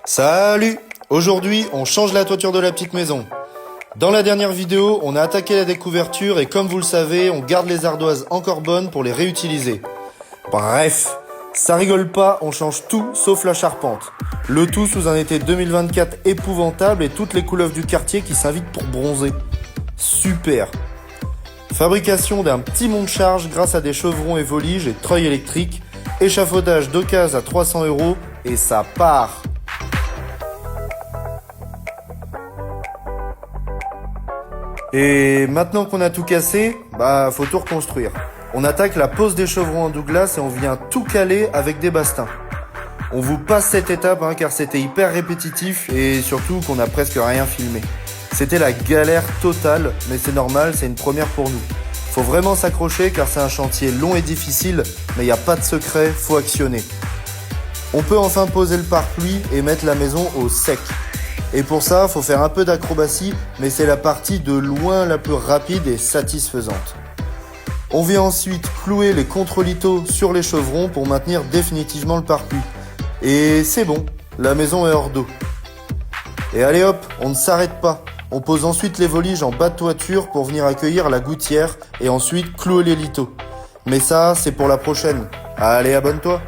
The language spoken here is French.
Salut! Aujourd'hui, on change la toiture de la petite maison. Dans la dernière vidéo, on a attaqué la découverture et comme vous le savez, on garde les ardoises encore bonnes pour les réutiliser. Bref, ça rigole pas, on change tout sauf la charpente. Le tout sous un été 2024 épouvantable et toutes les couleuvres du quartier qui s'invitent pour bronzer. Super! Fabrication d'un petit monte-charge grâce à des chevrons et voliges et treuils électriques, échafaudage d'occasion à 300 € et ça part! Et maintenant qu'on a tout cassé, faut tout reconstruire. On attaque la pose des chevrons en Douglas et on vient tout caler avec des bastings. On vous passe cette étape car c'était hyper répétitif et surtout qu'on a presque rien filmé. C'était la galère totale, mais c'est normal, c'est une première pour nous. Faut vraiment s'accrocher car c'est un chantier long et difficile, mais il n'y a pas de secret, faut actionner. On peut enfin poser le pare-pluie et mettre la maison au sec. Et pour ça, faut faire un peu d'acrobatie, mais c'est la partie de loin la plus rapide et satisfaisante. On vient ensuite clouer les contre-lithos sur les chevrons pour maintenir définitivement le pare-pluie. Et c'est bon, la maison est hors d'eau. Et allez hop, on ne s'arrête pas. On pose ensuite les voliges en bas de toiture pour venir accueillir la gouttière et ensuite clouer les lithos. Mais ça, c'est pour la prochaine. Allez, abonne-toi!